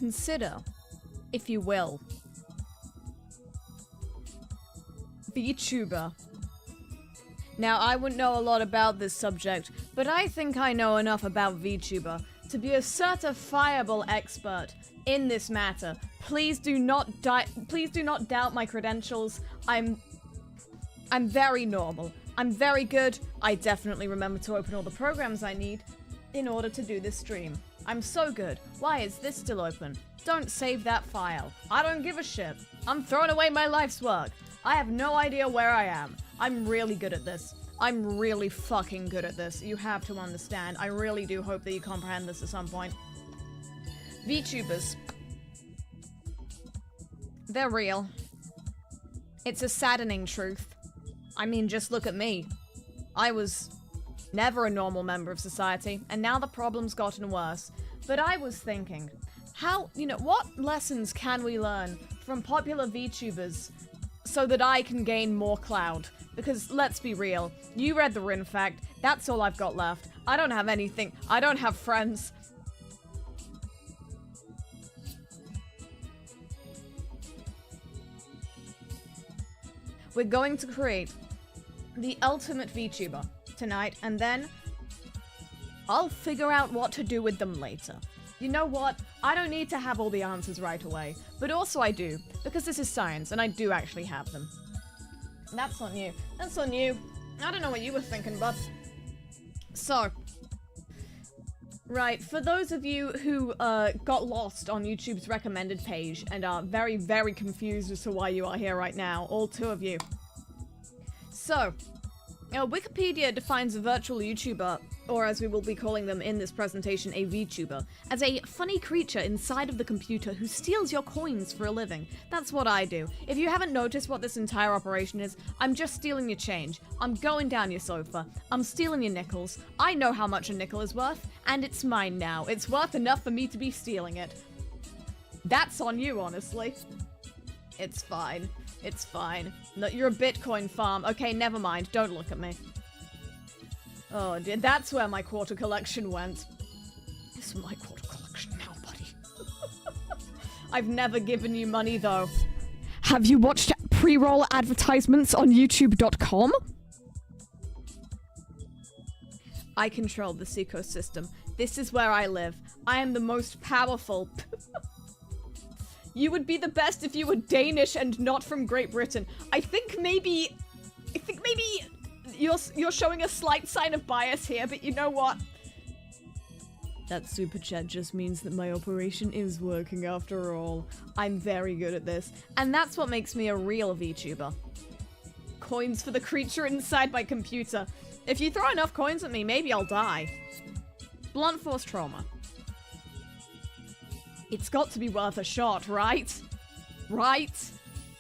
consider, if you will, VTuber. Now, I wouldn't know a lot about this subject, but I think I know enough about VTuber to be a certifiable expert in this matter. Please do not doubt my credentials. I'm very normal. I'm very good. I definitely remember to open all the programs I need in order to do this stream. I'm so good. Why is this still open? Don't save that file. I don't give a shit. I'm throwing away my life's work. I have no idea where I am. I'm really good at this. I'm really fucking good at this. You have to understand. I really do hope that you comprehend this at some point. VTubers. They're real. It's a saddening truth. I mean, just look at me. I was never a normal member of society, and now the problem's gotten worse. But I was thinking, what lessons can we learn from popular VTubers so that I can gain more clout? Because let's be real, you read the Rin fact, that's all I've got left. I don't have anything, I don't have friends. We're going to create the ultimate VTuber tonight, and then I'll figure out what to do with them later. You know what? I don't need to have all the answers right away, but also I do, because this is science, and I do actually have them. That's on you. That's on you. I don't know what you were thinking, but... So... Right, for those of you who got lost on YouTube's recommended page and are very, very confused as to why you are here right now, all two of you. So, Wikipedia defines a virtual YouTuber, or as we will be calling them in this presentation, a VTuber, as a funny creature inside of the computer who steals your coins for a living. That's what I do. If you haven't noticed what this entire operation is, I'm just stealing your change. I'm going down your sofa. I'm stealing your nickels. I know how much a nickel is worth, and it's mine now. It's worth enough for me to be stealing it. That's on you, honestly. It's fine. It's fine. No, you're a Bitcoin farm. Okay, never mind. Don't look at me. Oh dear, that's where my quarter collection went. This is my quarter collection now, buddy. I've never given you money, though. Have you watched pre-roll advertisements on YouTube.com? I control this ecosystem. This is where I live. I am the most powerful. You would be the best if you were Danish and not from Great Britain. I think maybe you're showing a slight sign of bias here, but you know what? That super chat just means that my operation is working after all. I'm very good at this. And that's what makes me a real VTuber. Coins for the creature inside my computer. If you throw enough coins at me, maybe I'll die. Blunt force trauma. It's got to be worth a shot, right? Right?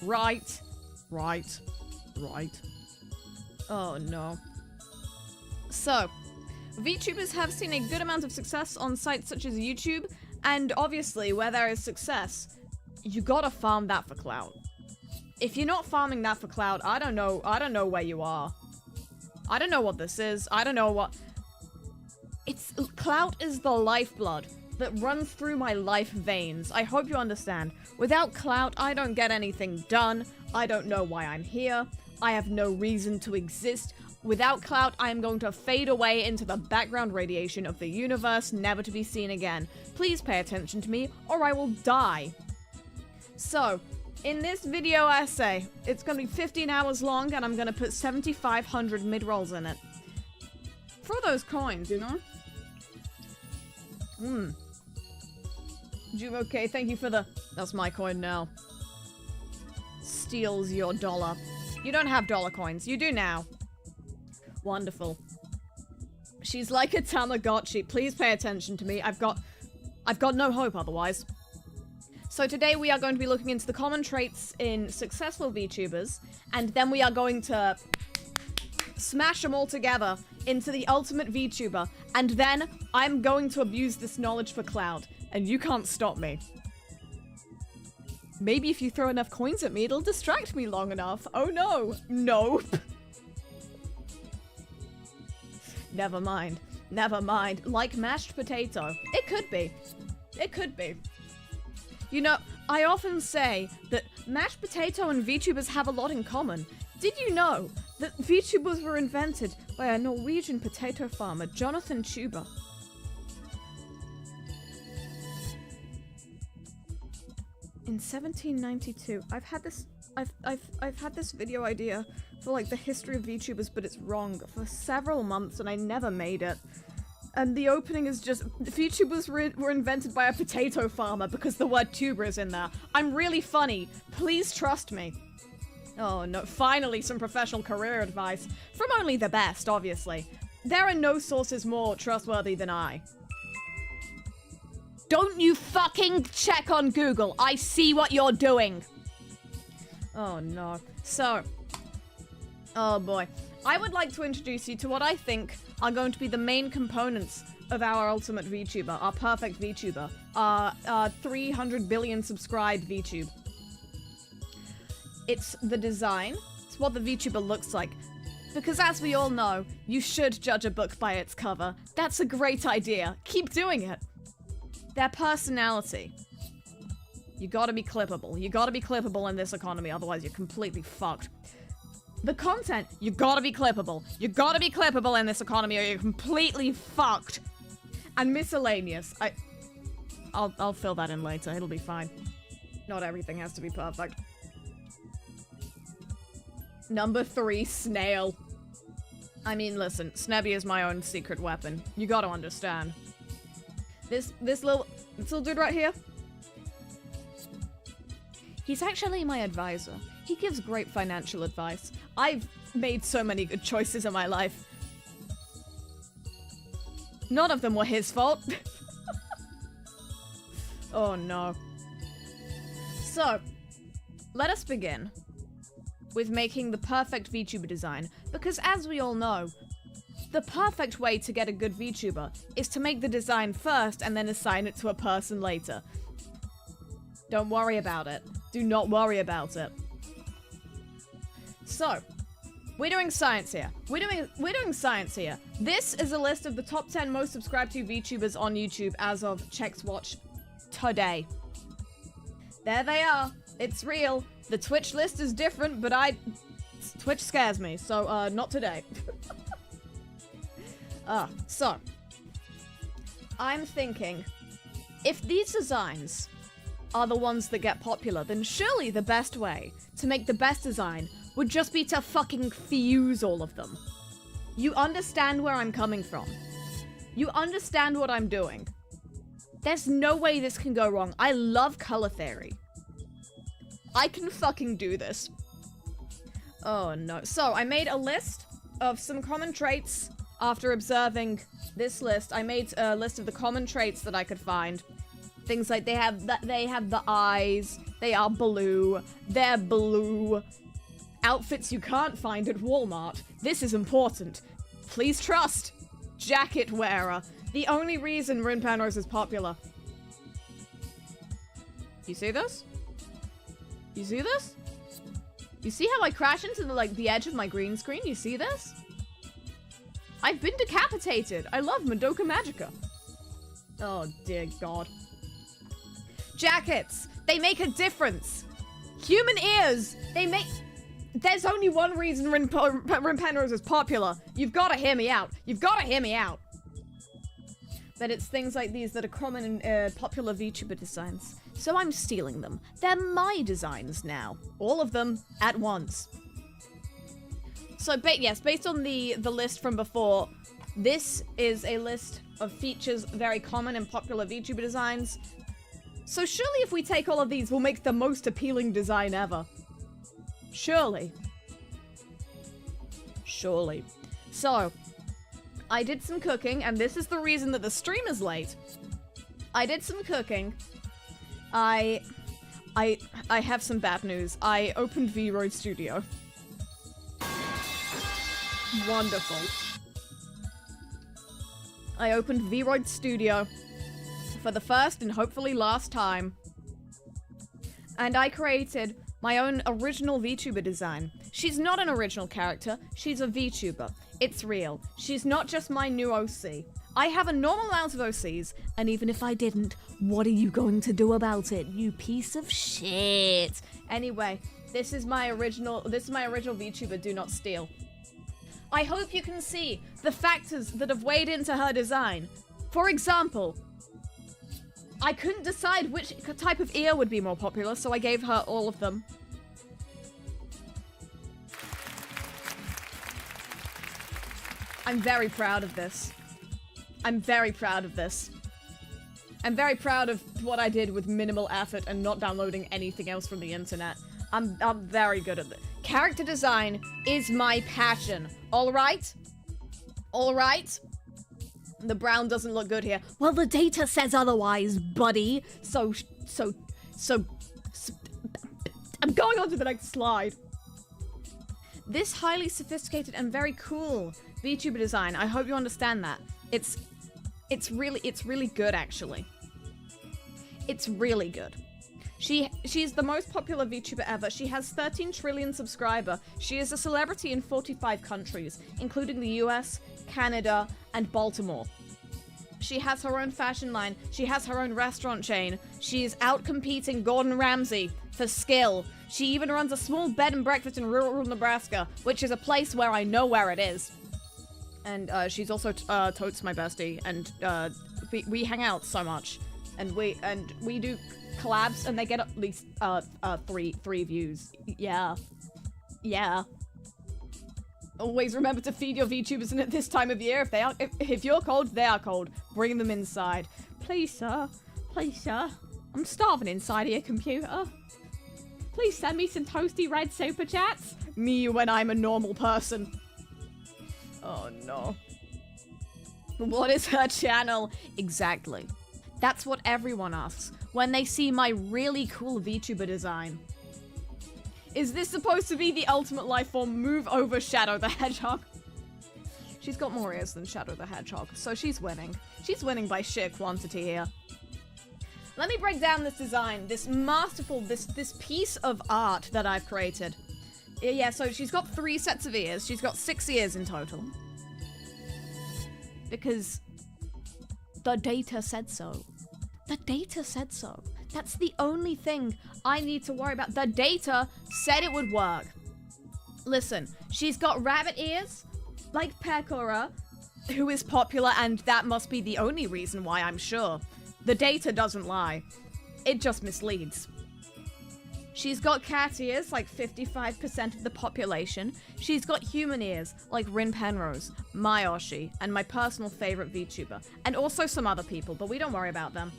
Right? Right? Right? Oh no. So, VTubers have seen a good amount of success on sites such as YouTube, and obviously, where there is success, you gotta farm that for clout. If you're not farming that for clout, I don't know where you are. I don't know what this is. I don't know what... Clout is the lifeblood that runs through my life veins. I hope you understand. Without clout, I don't get anything done. I don't know why I'm here. I have no reason to exist. Without clout, I am going to fade away into the background radiation of the universe, never to be seen again. Please pay attention to me, or I will die. So, in this video essay, it's gonna be 15 hours long, and I'm gonna put 7,500 mid-rolls in it. For those coins, you know? Okay, thank you for the... That's my coin now. Steals your dollar. You don't have dollar coins. You do now. Wonderful. She's like a Tamagotchi. Please pay attention to me. I've got no hope otherwise. So today we are going to be looking into the common traits in successful VTubers, and then we are going to smash them all together into the ultimate VTuber, and then I'm going to abuse this knowledge for clout, and you can't stop me. Maybe if you throw enough coins at me, it'll distract me long enough. Oh no. Nope. Never mind. Never mind. Like mashed potato. It could be. It could be. You know, I often say that mashed potato and VTubers have a lot in common. Did you know that VTubers were invented by a Norwegian potato farmer, Jonathan Tuber? In 1792, I've had this video idea for like the history of VTubers, but it's wrong for several months and I never made it. And the opening is just, VTubers were invented by a potato farmer because the word tuber is in there. I'm really funny. Please trust me. Oh no, finally some professional career advice. From only the best, obviously. There are no sources more trustworthy than I. Don't you fucking check on Google. I see what you're doing. Oh no. So, oh boy. I would like to introduce you to what I think are going to be the main components of our ultimate VTuber, our perfect VTuber, our 300 billion subscribed VTube. It's the design, it's what the VTuber looks like. Because as we all know, you should judge a book by its cover. That's a great idea. Keep doing it. Their personality. You gotta be clippable. You gotta be clippable in this economy, otherwise you're completely fucked. The content, you gotta be clippable. You gotta be clippable in this economy or you're completely fucked. And miscellaneous. I'll fill that in later, it'll be fine. Not everything has to be perfect. Number 3, snail. I mean, listen, Snebby is my own secret weapon. You gotta understand. This little dude right here, he's actually my advisor. He gives great financial advice. I've made so many good choices in my life. None of them were his fault. Oh no. So, let us begin with making the perfect VTuber design, because as we all know, the perfect way to get a good VTuber is to make the design first and then assign it to a person later. Don't worry about it. Do not worry about it. So, we're doing science here. We're doing science here. This is a list of the top 10 most subscribed to VTubers on YouTube as of Check's Watch today. There they are. It's real. The Twitch list is different, but Twitch scares me, so not today. So, I'm thinking, if these designs are the ones that get popular, then surely the best way to make the best design would just be to fucking fuse all of them. You understand where I'm coming from. You understand what I'm doing. There's no way this can go wrong. I love color theory. I can fucking do this. Oh no. So, I made a list of some common traits. After observing this list, I made a list of the common traits that I could find. Things like they have the eyes, they are blue, they're blue. Outfits you can't find at Walmart. This is important. Please trust. Jacket wearer. The only reason Penrose is popular. You see this? You see this? You see how I crash into the edge of my green screen? You see this? I've been decapitated. I love Madoka Magica. Oh, dear God. Jackets. They make a difference. Human ears. They make... There's only one reason Penrose is popular. You've got to hear me out. You've got to hear me out. But it's things like these that are common in popular VTuber designs. So I'm stealing them. They're my designs now. All of them at once. So, yes, based on the list from before, this is a list of features very common in popular VTuber designs. So surely if we take all of these, we'll make the most appealing design ever. Surely. Surely. So, I did some cooking, and this is the reason that the stream is late. I did some cooking. I have some bad news. I opened V-Road Studio. Wonderful. I opened V-Road Studio for the first and hopefully last time. And I created my own original VTuber design. She's not an original character, she's a VTuber. It's real. She's not just my new OC. I have a normal amount of OCs, and even if I didn't, what are you going to do about it, you piece of shit? Anyway, this is my original VTuber, Do Not Steal. I hope you can see the factors that have weighed into her design. For example, I couldn't decide which type of ear would be more popular, so I gave her all of them. I'm very proud of this. I'm very proud of this. I'm very proud of what I did with minimal effort and not downloading anything else from the internet. I'm very good at it. Character design is my passion. All right? All right? The brown doesn't look good here. Well, the data says otherwise, buddy. So, I'm going on to the next slide. This highly sophisticated and very cool VTuber design, I hope you understand that. It's really good, actually. It's really good. She's the most popular VTuber ever. She has 13 trillion subscribers. She is a celebrity in 45 countries, including the US, Canada, and Baltimore. She has her own fashion line. She has her own restaurant chain. She is out-competing Gordon Ramsay for skill. She even runs a small bed and breakfast in rural Nebraska, which is a place where I know where it is. And she's also totes my bestie, and we hang out so much, and we do collabs, and they get at least three views. Yeah. Always remember to feed your VTubers in at this time of year. If you're cold, they are cold. Bring them inside. Please, sir. Please, sir. I'm starving inside of your computer. Please send me some toasty red super chats. Me when I'm a normal person. Oh no. What is her channel? Exactly. That's what everyone asks when they see my really cool VTuber design. Is this supposed to be the ultimate life form? Move over Shadow the Hedgehog. She's got more ears than Shadow the Hedgehog, so she's winning. She's winning by sheer quantity here. Let me break down this design, this masterful, this piece of art that I've created. Yeah, so she's got 3 sets of ears. She's got 6 ears in total. Because the data said so. The data said so. That's the only thing I need to worry about. The data said it would work. Listen, she's got rabbit ears, like Pekora, who is popular, and that must be the only reason why, I'm sure. The data doesn't lie. It just misleads. She's got cat ears, like 55% of the population. She's got human ears, like Rin Penrose, Mayoshi, and my personal favorite VTuber. And also some other people, but we don't worry about them.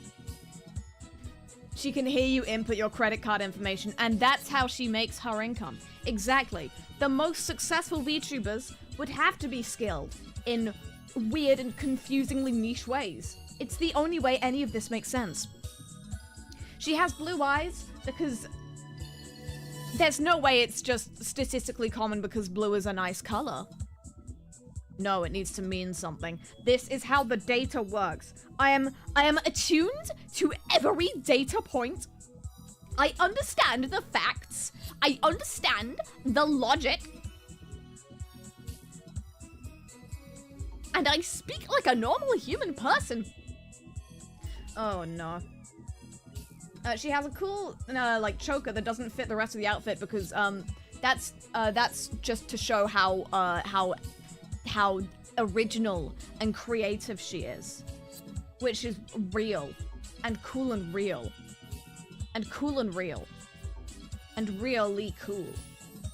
She can hear you input your credit card information, and that's how she makes her income. Exactly. The most successful VTubers would have to be skilled in weird and confusingly niche ways. It's the only way any of this makes sense. She has blue eyes because there's no way it's just statistically common because blue is a nice color. No, it needs to mean something. This is how the data works. I am attuned to every data point. I understand the facts. I understand the logic. And I speak like a normal human person. Oh no. She has a cool, like, choker that doesn't fit the rest of the outfit because, that's just to show how original and creative she is. Which is real. And cool and real. And cool and real. And really cool.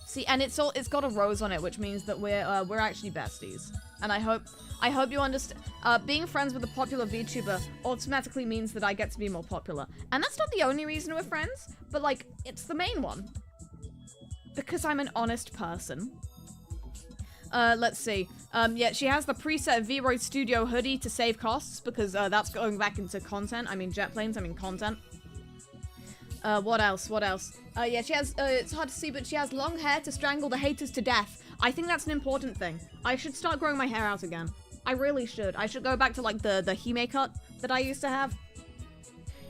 See, and it's got a rose on it, which means that we're actually besties. And I hope you understand. Being friends with a popular VTuber automatically means that I get to be more popular. And that's not the only reason we're friends, but, like, it's the main one. Because I'm an honest person. Let's see. Yeah, she has the preset V-Roid Studio hoodie to save costs, because that's going back into content. I mean jet planes, I mean content. What else? Yeah, she has, it's hard to see, but she has long hair to strangle the haters to death. I think that's an important thing. I should start growing my hair out again. I really should. I should go back to, like, the Hime cut that I used to have.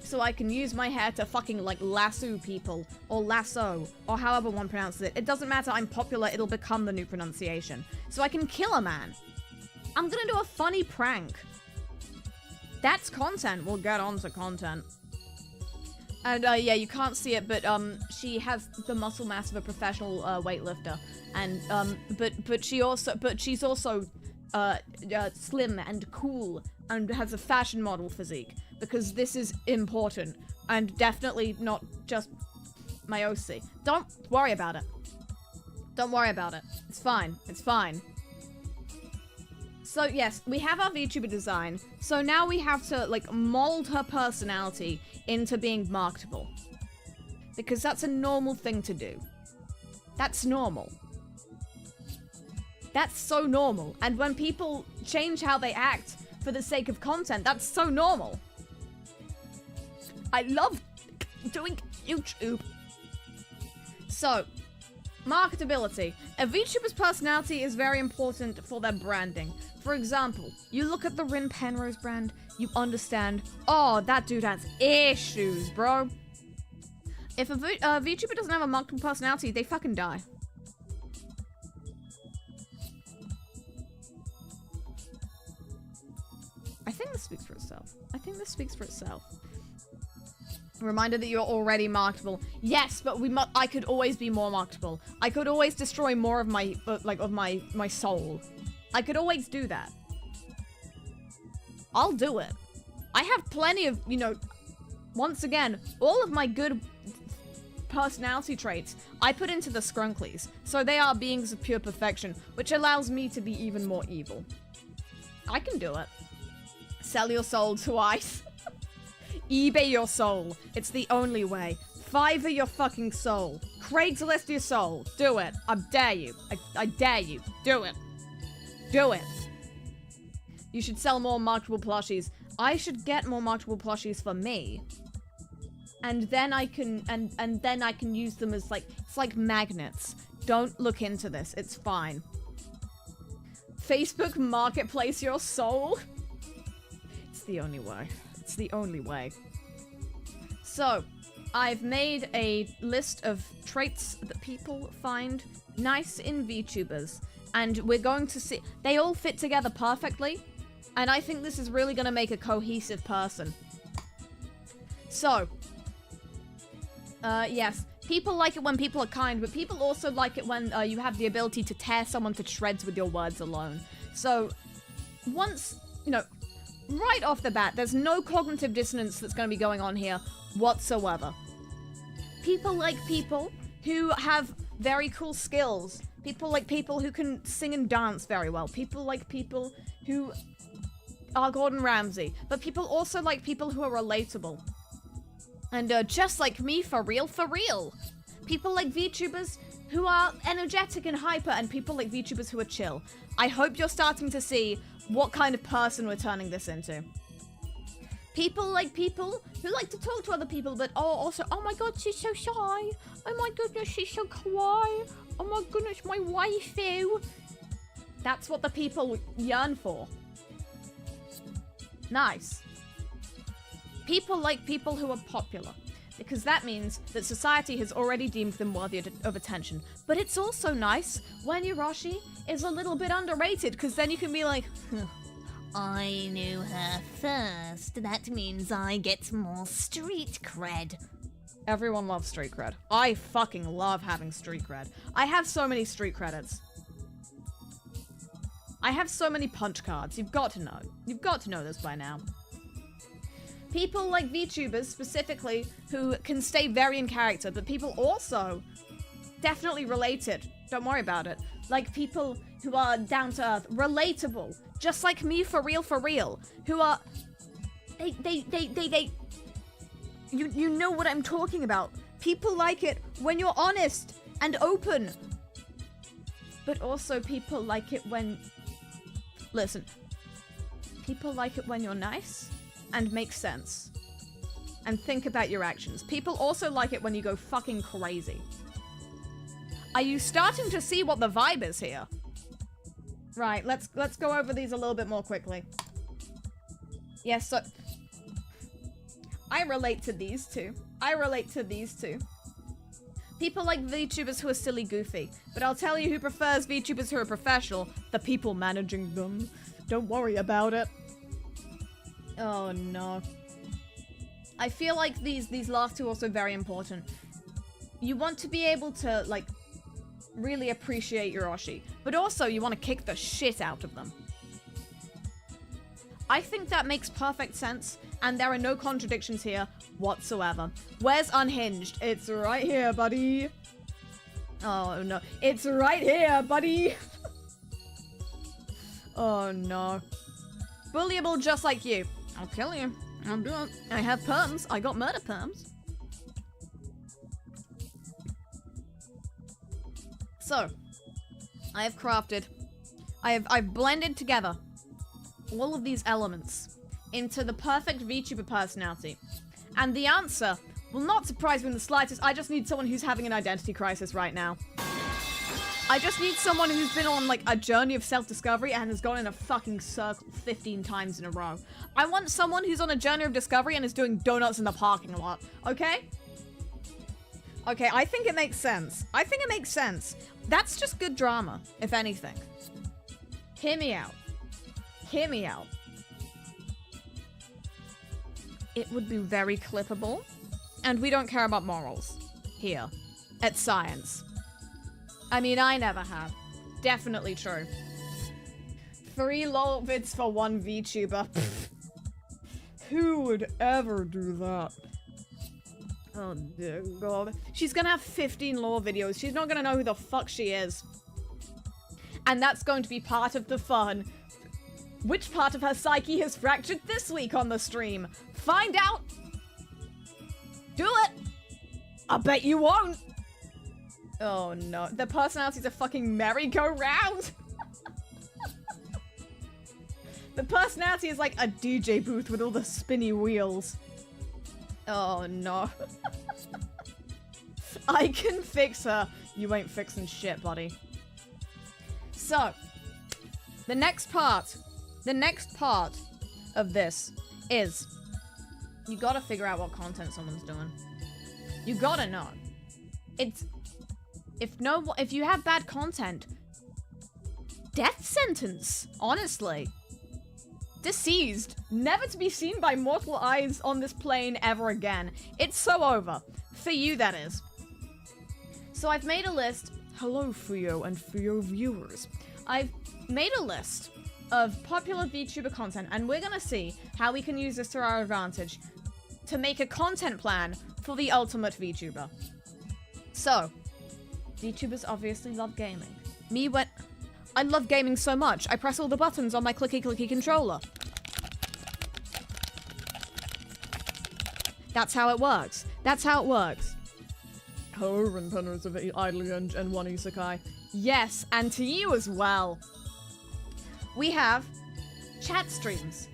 So I can use my hair to fucking, like, lasso people. Or lasso. Or however one pronounces it. It doesn't matter, I'm popular, it'll become the new pronunciation. So I can kill a man. I'm gonna do a funny prank. That's content. We'll get on to content. And yeah, you can't see it, but she has the muscle mass of a professional weightlifter, and she's also slim and cool and has a fashion model physique, because this is important and definitely not just my OC. Don't worry about it. Don't worry about it. It's fine. It's fine. So yes, we have our VTuber design. So now we have to like mold her personality into being marketable, because that's a normal thing to do. That's normal. That's so normal. And when people change how they act for the sake of content, that's so normal. I love doing YouTube. So, marketability. A VTuber's personality is very important for their branding. For example, you look at the Penrose brand, you understand, oh, that dude has issues, bro. If a VTuber doesn't have a marketable personality, they fucking die. I think this speaks for itself. I think this speaks for itself. Reminder that you're already marketable. Yes, but I could always be more marketable. I could always destroy more of my my soul. I could always do that. I'll do it. I have plenty of, you know, once again, all of my good personality traits I put into the Skrunklies. So they are beings of pure perfection, which allows me to be even more evil. I can do it. Sell your soul twice. eBay your soul. It's the only way. Fiverr your fucking soul. Craigslist your soul. Do it. I dare you. I dare you. Do it. Do it. You should sell more marketable plushies. I should get more marketable plushies for me. And then I can and then I can use them as like, it's like magnets. Don't look into this. It's fine. Facebook Marketplace your soul. It's the only way. It's the only way. So, I've made a list of traits that people find nice in VTubers, and we're going to see, they all fit together perfectly, and I think this is really going to make a cohesive person. So, yes, people like it when people are kind, but people also like it when you have the ability to tear someone to shreds with your words alone. So, once, you know, right off the bat, there's no cognitive dissonance that's going to be going on here whatsoever. People like people who have very cool skills. People like people who can sing and dance very well. People like people who are Gordon Ramsay. But people also like people who are relatable. And just like me, for real, for real. People like VTubers who are energetic and hyper, and people like VTubers who are chill. I hope you're starting to see what kind of person we're turning this into. People like people who like to talk to other people, but also, oh my god, she's so shy. Oh my goodness, she's so kawaii. Oh my goodness, my waifu. That's what the people yearn for. Nice. People like people who are popular, because that means that society has already deemed them worthy of attention. But it's also nice when Yurashi is a little bit underrated, because then you can be like, I knew her first. That means I get more street cred. Everyone loves street cred. I fucking love having street cred. I have so many street credits. I have so many punch cards. You've got to know. You've got to know this by now. People like VTubers, specifically, who can stay very in character, but people also definitely related. Don't worry about it. Like people who are down to earth, relatable, just like me, for real, who are, you know what I'm talking about. People like it when you're honest and open. But also people like it when, listen, people like it when you're nice and make sense and think about your actions. People also like it when you go fucking crazy. Are you starting to see what the vibe is here? Right, let's go over these a little bit more quickly. Yes, so I relate to these two. I relate to these two. People like VTubers who are silly goofy, but I'll tell you who prefers VTubers who are professional, the people managing them. Don't worry about it. Oh no. I feel like these last two are also very important. You want to be able to, like, really appreciate your Oshi, but also you want to kick the shit out of them. I think that makes perfect sense, and there are no contradictions here whatsoever. Where's Unhinged? It's right here, buddy. Oh no, it's right here, buddy. Oh no. Bullyable just like you. I'll kill you. I'll do it. I have perms. I got murder perms. So, I have crafted, I've blended together all of these elements into the perfect VTuber personality. And the answer will not surprise me in the slightest. I just need someone who's having an identity crisis right now. I just need someone who's been on, like, a journey of self-discovery and has gone in a fucking circle 15 times in a row. I want someone who's on a journey of discovery and is doing donuts in the parking lot, okay? Okay, I think it makes sense. I think it makes sense. That's just good drama, if anything. Hear me out. Hear me out. It would be very clippable, and we don't care about morals here at Science. I mean, I never have. Definitely true. 3 lol vids for 1 VTuber. Who would ever do that? Oh dear god. She's gonna have 15 lore videos. She's not gonna know who the fuck she is. And that's going to be part of the fun. Which part of her psyche has fractured this week on the stream? Find out! Do it! I bet you won't! Oh no. Their personality's a fucking merry-go-round! The personality is like a DJ booth with all the spinny wheels. Oh no. I can fix her. You ain't fixing shit, buddy. So, the next part of this is you gotta figure out what content someone's doing. You gotta know. If you have bad content, death sentence, honestly. Deceased, never to be seen by mortal eyes on this plane ever again. It's so over. For you, that is. So I've made a list. Hello, Fuyo and Fuyo viewers. I've made a list of popular VTuber content, and we're gonna see how we can use this to our advantage to make a content plan for the ultimate VTuber. So, VTubers obviously love gaming. I love gaming so much, I press all the buttons on my clicky controller. That's how it works. That's how it works. Hello, and Penrose of Idly and 1 E-Sekai. Yes, and to you as well. We have chat streams.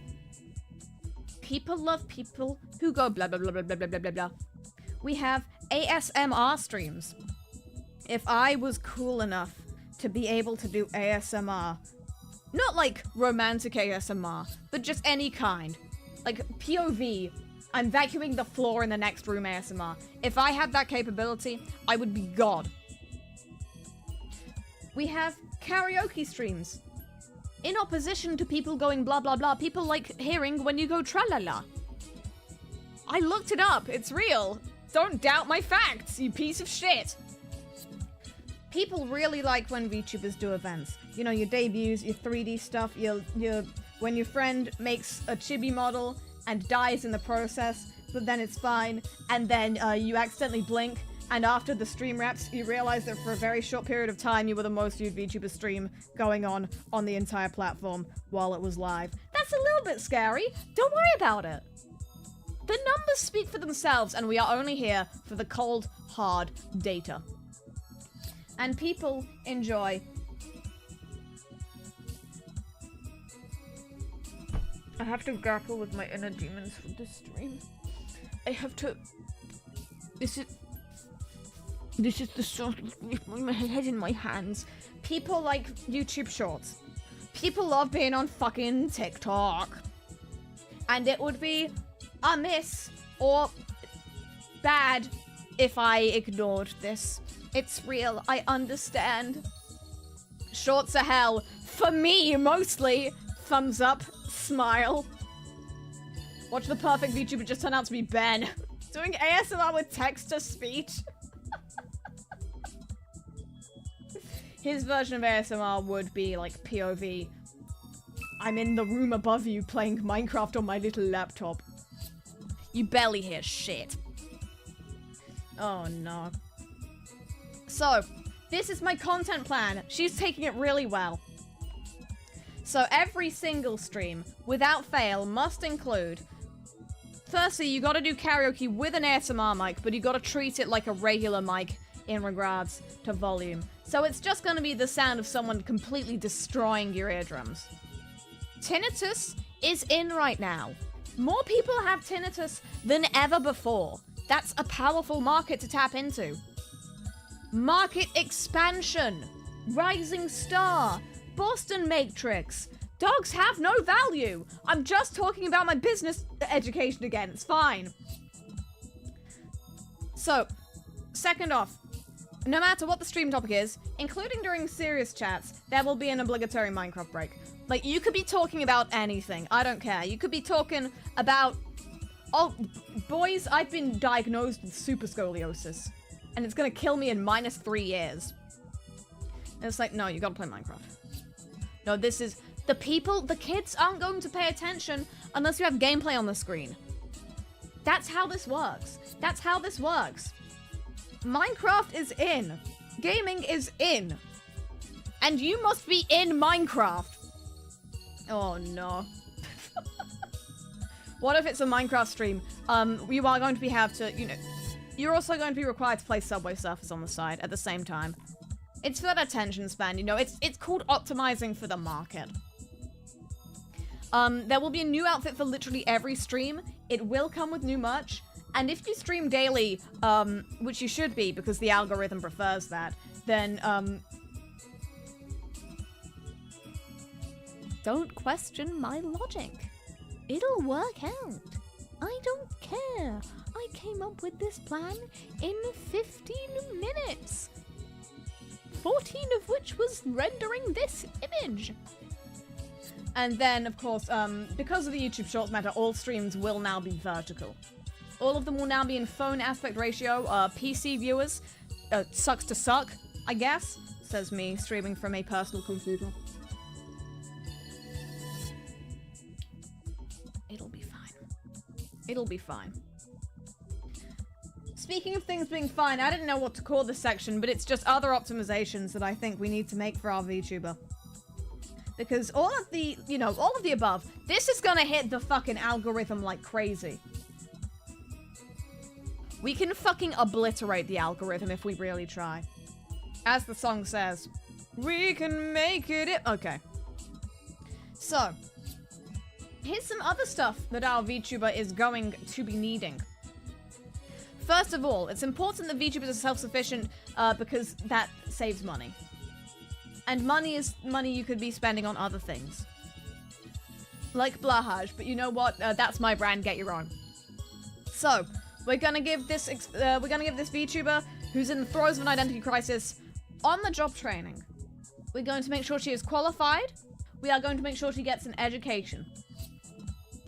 People love people who go blah blah blah blah blah blah blah blah. We have ASMR streams. If I was cool enough to be able to do ASMR, not like romantic ASMR, but just any kind, like POV, I'm vacuuming the floor in the next room ASMR. If I had that capability, I would be God. We have karaoke streams. In opposition to people going blah blah blah, people like hearing when you go tra-la-la. I looked it up, it's real. Don't doubt my facts, you piece of shit. People really like when VTubers do events. You know, your debuts, your 3D stuff, when your friend makes a chibi model and dies in the process, but then it's fine, and then you accidentally blink, and after the stream wraps, you realize that for a very short period of time, you were the most viewed VTuber stream going on the entire platform while it was live. That's a little bit scary. Don't worry about it. The numbers speak for themselves, and we are only here for the cold, hard data. And people enjoy. I have to grapple with my inner demons for this stream. I have to. This is the sort of my head in my hands. People like YouTube Shorts. People love being on fucking TikTok. And it would be amiss or bad if I ignored this. It's real, I understand. Shorts are hell. For me, mostly. Thumbs up, smile. Watch the perfect VTuber just turn out to be Ben. Doing ASMR with text-to-speech. His version of ASMR would be like POV. I'm in the room above you playing Minecraft on my little laptop. You barely hear shit. Oh no. So, this is my content plan. She's taking it really well. So every single stream, without fail, must include... Firstly, you gotta do karaoke with an ASMR mic, but you gotta treat it like a regular mic in regards to volume. So it's just gonna be the sound of someone completely destroying your eardrums. Tinnitus is in right now. More people have tinnitus than ever before. That's a powerful market to tap into. Market expansion. Rising star. Boston Matrix. Dogs have no value. I'm just talking about my business education again. It's fine. So, second off, no matter what the stream topic is, including during serious chats, there will be an obligatory Minecraft break. Like, you could be talking about anything. I don't care. You could be talking about... Oh, boys, I've been diagnosed with super scoliosis. And it's gonna kill me in -3 years. And it's like, no, you gotta play Minecraft. No, this is... The kids aren't going to pay attention unless you have gameplay on the screen. That's how this works. That's how this works. Minecraft is in. Gaming is in. And you must be in Minecraft. Oh, no. What if it's a Minecraft stream? You are going to have to, you know... You're also going to be required to play Subway Surfers on the side at the same time. It's for that attention span, you know? It's called optimizing for the market. There will be a new outfit for literally every stream. It will come with new merch. And if you stream daily, which you should be because the algorithm prefers that, then, don't question my logic. It'll work out. I don't care. I came up with this plan in 15 minutes. 14 of which was rendering this image. And then, of course, because of the YouTube Shorts matter, all streams will now be vertical. All of them will now be in phone aspect ratio. PC viewers, sucks to suck, I guess, says me, streaming from a personal computer. It'll be fine. It'll be fine. Speaking of things being fine, I didn't know what to call this section, but it's just other optimizations that I think we need to make for our VTuber. Because all of the, you know, all of the above, this is gonna hit the fucking algorithm like crazy. We can fucking obliterate the algorithm if we really try. As the song says, we can make it. Okay. So, here's some other stuff that our VTuber is going to be needing. First of all, it's important that VTubers are self-sufficient because that saves money. And money is money you could be spending on other things. Like Blahaj, but you know what? That's my brand, get your own. So, we're gonna give this VTuber who's in the throes of an identity crisis on-the-job training. We're going to make sure she is qualified. We are going to make sure she gets an education.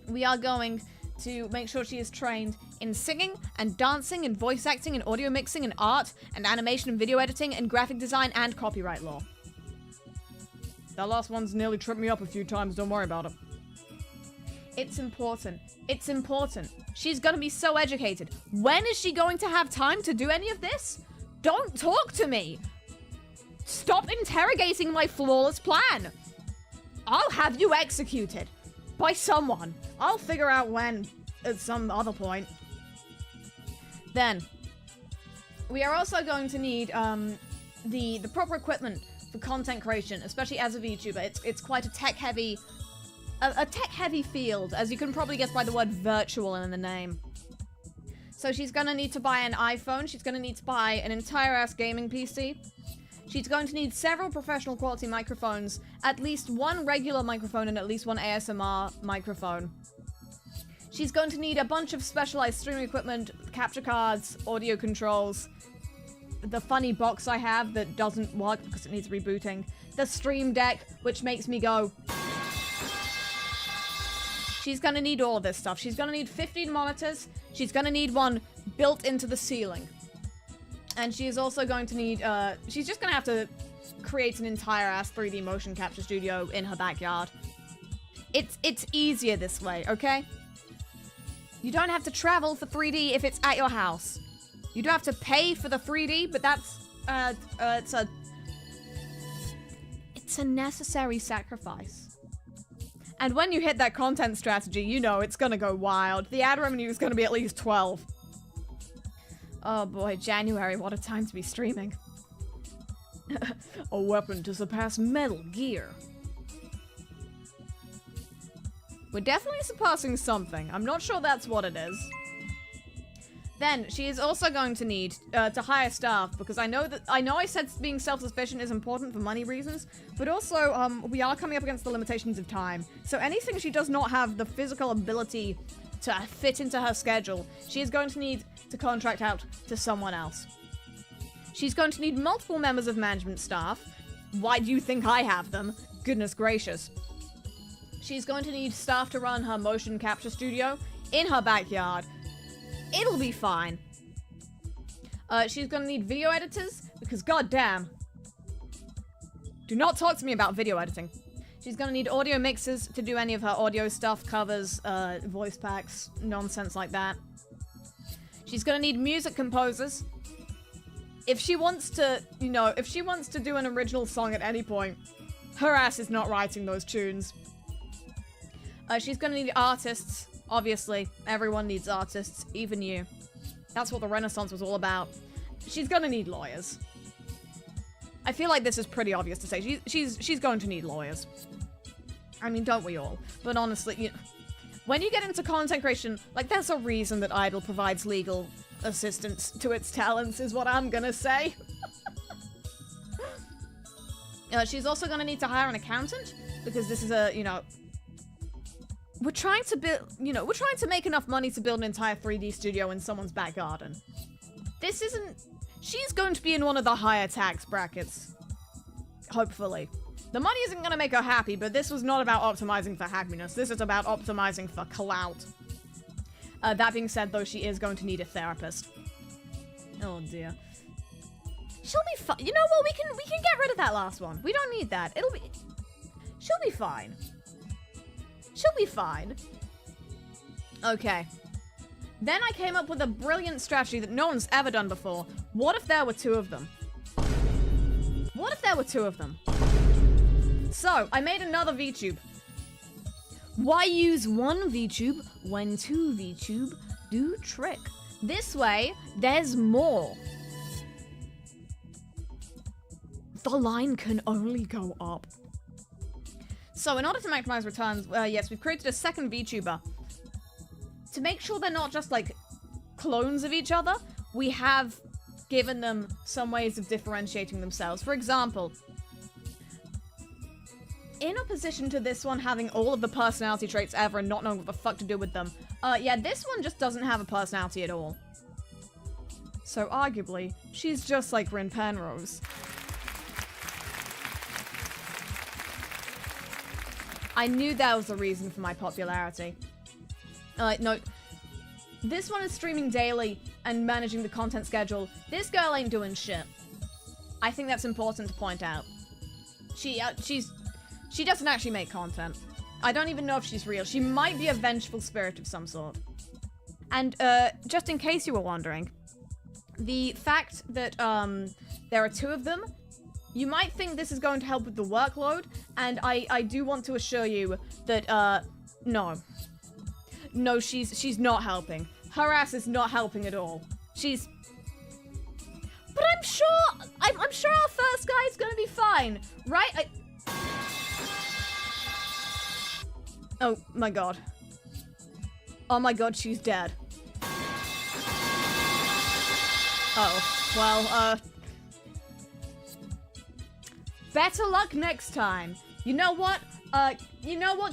We are going to make sure she is trained in singing and dancing and voice acting and audio mixing and art and animation and video editing and graphic design and copyright law. That last one's nearly tripped me up a few times, don't worry about it. It's important. It's important. She's gonna be so educated. When is she going to have time to do any of this? Don't talk to me! Stop interrogating my flawless plan! I'll have you executed. By someone. I'll figure out when at some other point. Then, we are also going to need the proper equipment for content creation, especially as a VTuber. It's quite a tech-heavy field, as you can probably guess by the word virtual in the name. So she's gonna need to buy an iPhone. She's gonna need to buy an entire-ass gaming PC. She's going to need several professional quality microphones, at least one regular microphone and at least one ASMR microphone. She's going to need a bunch of specialized streaming equipment, capture cards, audio controls, the funny box I have that doesn't work because it needs rebooting, the Stream Deck, which makes me go. She's gonna need all this stuff. She's gonna need 15 monitors. She's gonna need one built into the ceiling. And she is also going to need, she's just gonna have to create an entire ass 3D motion capture studio in her backyard. It's easier this way, okay? You don't have to travel for 3D if it's at your house. You don't have to pay for the 3D, but that's, it's a necessary sacrifice. And when you hit that content strategy, you know it's gonna go wild. The ad revenue is gonna be at least 12. Oh boy, January, what a time to be streaming. A weapon to surpass Metal Gear. We're definitely surpassing something. I'm not sure that's what it is. Then, she is also going to need to hire staff, because I know I said being self-sufficient is important for money reasons, but also, we are coming up against the limitations of time. So anything she does not have the physical ability to fit into her schedule, she is going to need to contract out to someone else. She's going to need multiple members of management staff. Why do you think I have them? Goodness gracious. She's going to need staff to run her motion capture studio in her backyard. It'll be fine. She's gonna need video editors, because goddamn. Do not talk to me about video editing. She's gonna need audio mixers to do any of her audio stuff, covers, voice packs, nonsense like that. She's gonna need music composers. If she wants to, you know, if she wants to do an original song at any point, her ass is not writing those tunes. She's gonna need artists. Obviously, everyone needs artists, even you. That's what the Renaissance was all about. She's gonna need lawyers. I feel like this is pretty obvious to say. She's going to need lawyers. I mean, don't we all? But honestly, you know, when you get into content creation, like, there's a reason that Idle provides legal assistance to its talents, is what I'm gonna say. She's also gonna need to hire an accountant, because this is a, you know, we're trying to build, you know, we're trying to make enough money to build an entire 3D studio in someone's back garden. This isn't, she's going to be in one of the higher tax brackets. Hopefully. The money isn't going to make her happy, but this was not about optimizing for happiness. This is about optimizing for clout. That being said, though, she is going to need a therapist. Oh dear. She'll be fine. You know what? We can get rid of that last one. We don't need that. She'll be fine. She'll be fine. Okay. Then I came up with a brilliant strategy that no one's ever done before. What if there were two of them? What if there were two of them? So, I made another VTube. Why use one VTube when two VTube do trick? This way, there's more. The line can only go up. So in order to maximize returns, yes, we've created a second VTuber. To make sure they're not just, like, clones of each other, we have given them some ways of differentiating themselves. For example, in opposition to this one having all of the personality traits ever and not knowing what the fuck to do with them, yeah, this one just doesn't have a personality at all. So arguably, she's just like Penrose. I knew that was the reason for my popularity. No. This one is streaming daily and managing the content schedule. This girl ain't doing shit. I think that's important to point out. She doesn't actually make content. I don't even know if she's real. She might be a vengeful spirit of some sort. And, just in case you were wondering, the fact that, there are two of them, you might think this is going to help with the workload, and I do want to assure you that, no. No, she's not helping. Her ass is not helping at all. She's... But I'm sure our first guy is gonna be fine, right? Oh my god. Oh my god, she's dead. Oh, well, better luck next time. You know what,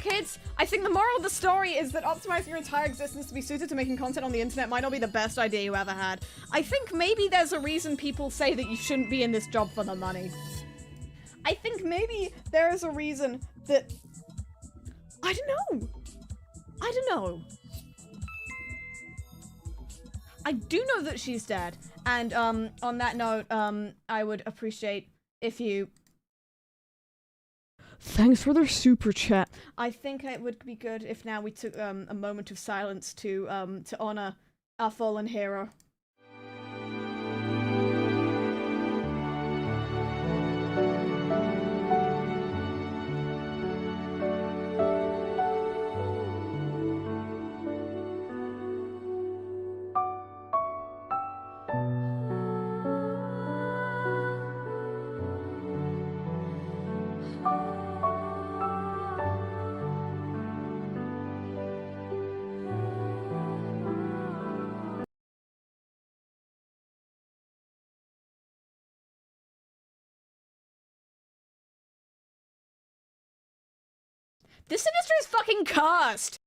kids? I think the moral of the story is that optimizing your entire existence to be suited to making content on the internet might not be the best idea you ever had. I think maybe there's a reason people say that you shouldn't be in this job for the money. I think maybe there is a reason that... I don't know. I don't know. I do know that she's dead. And, on that note, I would appreciate if you... Thanks for the super chat. I think it would be good if now we took, a moment of silence to honor our fallen hero. This semester is fucking cursed!